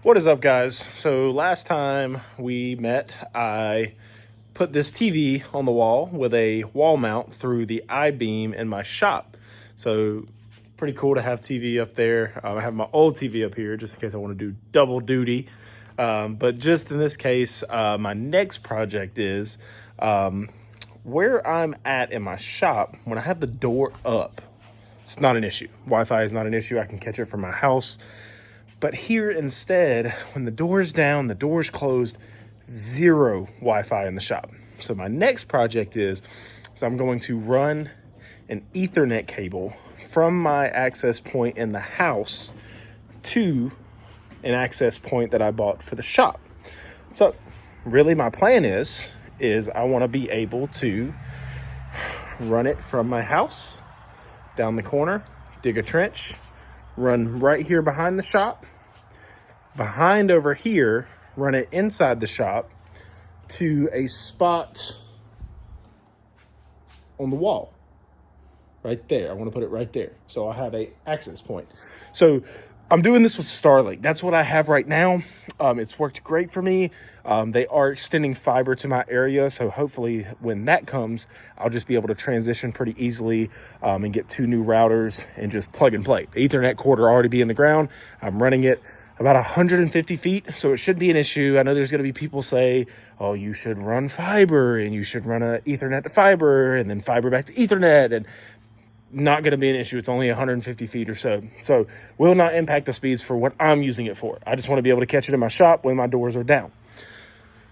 What is up, guys? So last time we met, I put this TV on the wall with a wall mount through the I-beam in my shop. So pretty cool to have TV up there. I have my old TV up here just in case I want to do double duty. But just in this case, my next project is where I'm at in my shop. When I have the door up, it's not an issue. Wi-Fi is not an issue. I can catch it from my house. But here instead, when the door's down, the door's closed, zero Wi-Fi in the shop. So my next project is, I'm going to run an Ethernet cable from my access point in the house to an access point that I bought for the shop. So really my plan is I want to be able to run it from my house down the corner, dig a trench, run right here behind the shop, behind over here, run it inside the shop to a spot on the wall right there. I want to put it right there. So I have a access point. So I'm doing this with StarLink. That's what I have right now. It's worked great for me. They are extending fiber to my area. So hopefully when that comes, I'll just be able to transition pretty easily and get 2 new routers and just plug and play. The Ethernet cord will already be in the ground. I'm running it about 150 feet, so it should be an issue. I know there's going to be people say, oh, you should run fiber and you should run an Ethernet to fiber and then fiber back to Ethernet, and not going to be an issue. It's only 150 feet or so. So will not impact the speeds for what I'm using it for. I just want to be able to catch it in my shop when my doors are down.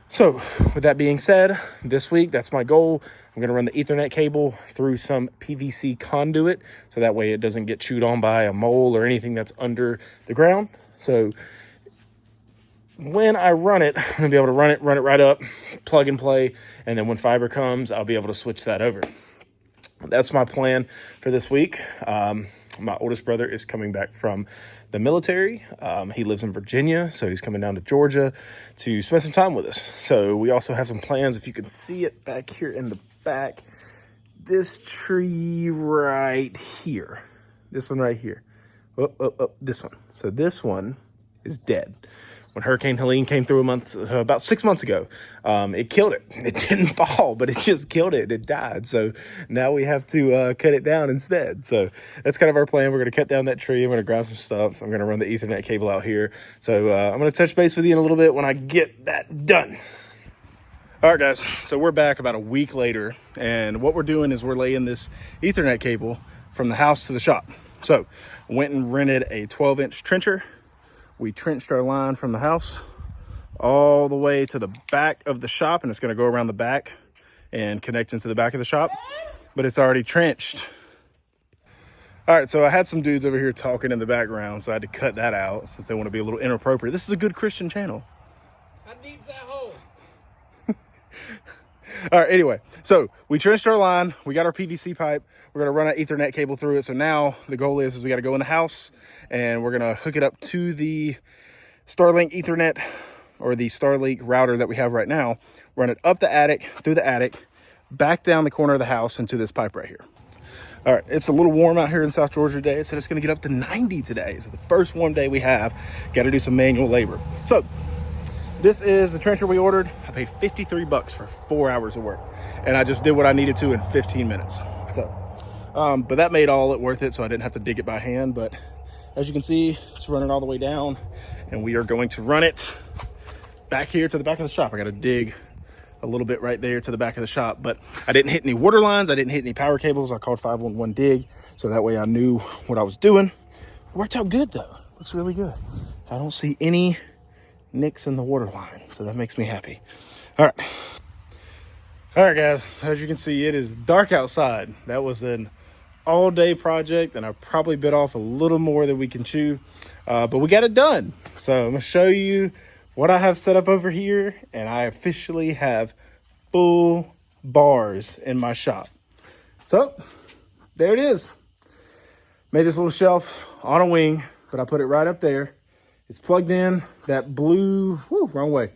So with that being said, this week, that's my goal. I'm going to run the Ethernet cable through some PVC conduit, so that way it doesn't get chewed on by a mole or anything that's under the ground. So when I run it, I'm going to be able to run it right up, plug and play. And then when fiber comes, I'll be able to switch that over. That's my plan for this week. My oldest brother is coming back from the military. He lives in Virginia, so he's coming down to Georgia to spend some time with us. So we also have some plans. If you can see it back here in the back, this tree right here, this one right here, this one. So this one is dead. When Hurricane Helene came through about 6 months ago, it killed it. It didn't fall, but it just killed it. It died. So now we have to cut it down instead. So that's kind of our plan. We're going to cut down that tree. I'm going to grind some stumps. I'm going to run the Ethernet cable out here. So I'm going to touch base with you in a little bit when I get that done. All right, guys. So we're back about a week later. And what we're doing is we're laying this Ethernet cable from the house to the shop. So I went and rented a 12-inch trencher. We trenched our line from the house all the way to the back of the shop, and it's going to go around the back and connect into the back of the shop, but it's already trenched. All right, so I had some dudes over here talking in the background, so I had to cut that out since they want to be a little inappropriate. This is a good Christian channel. How deep's that hole? All right, anyway, so we trenched our line. We got our PVC pipe. We're going to run an Ethernet cable through it. So now the goal is we got to go in the house and we're going to hook it up to the StarLink Ethernet or the StarLink router that we have right now, run it up the attic, through the attic, back down the corner of the house into this pipe right here. All right, it's a little warm out here in South Georgia today. It said it's going to get up to 90 today. So the first warm day we have, got to do some manual labor. So this is the trencher we ordered. I paid $53 for 4 hours of work, and I just did what I needed to in 15 minutes. So, but that made all it worth it, so I didn't have to dig it by hand. But as you can see, it's running all the way down, and we are going to run it back here to the back of the shop. I got to dig a little bit right there to the back of the shop, but I didn't hit any water lines. I didn't hit any power cables. I called 511 dig, so that way I knew what I was doing. It worked out good though. Looks really good. I don't see any nicks in the water line, so that makes me happy. All right guys, as you can see, it is dark outside. That was an all-day project, and I probably bit off a little more than we can chew, but we got it done. So I'm gonna show you what I have set up over here, and I officially have full bars in my shop. So there it is. Made this little shelf on a wing, but I put it right up there. It's plugged in. That blue, wrong way.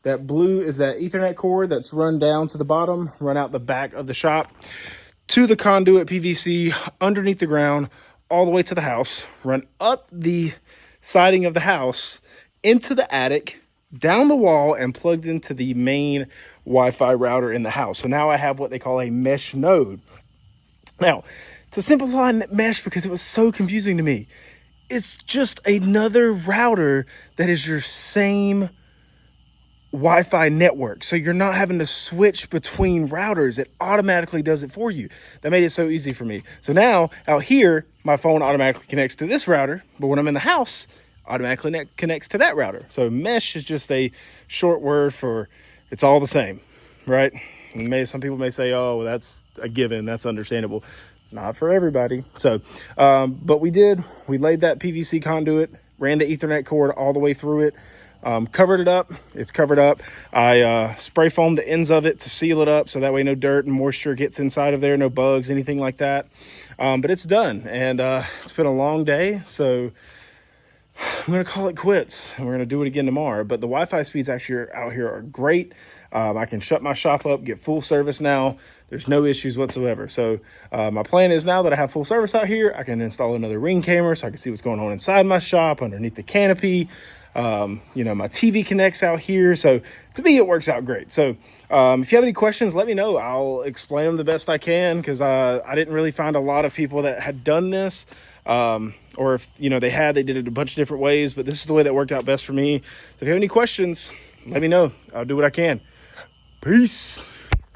That blue is that Ethernet cord that's run down to the bottom, run out the back of the shop to the conduit PVC underneath the ground, all the way to the house, run up the siding of the house into the attic, down the wall, and plugged into the main Wi-Fi router in the house. So now I have what they call a mesh node. Now, to simplify mesh, because it was so confusing to me, it's just another router that is your same Wi-Fi network. So you're not having to switch between routers. It automatically does it for you. That made it so easy for me. So now out here, my phone automatically connects to this router, but when I'm in the house, automatically connects to that router. So mesh is just a short word for it's all the same, right? And some people may say, oh, well, that's a given. That's understandable. Not for everybody. So, but we laid that PVC conduit, ran the Ethernet cord all the way through it, covered it up. It's covered up. I spray foamed the ends of it to seal it up so that way no dirt and moisture gets inside of there, no bugs, anything like that. But it's done, and it's been a long day, so I'm going to call it quits, and we're going to do it again tomorrow. But the Wi-Fi speeds actually out here are great. I can shut my shop up, get full service now. There's no issues whatsoever. So my plan is now that I have full service out here, I can install another Ring camera so I can see what's going on inside my shop, underneath the canopy. My TV connects out here. So to me, it works out great. So if you have any questions, let me know. I'll explain them the best I can, because I didn't really find a lot of people that had done this. Or if, they did it a bunch of different ways, but this is the way that worked out best for me. So if you have any questions, let me know. I'll do what I can. Peace.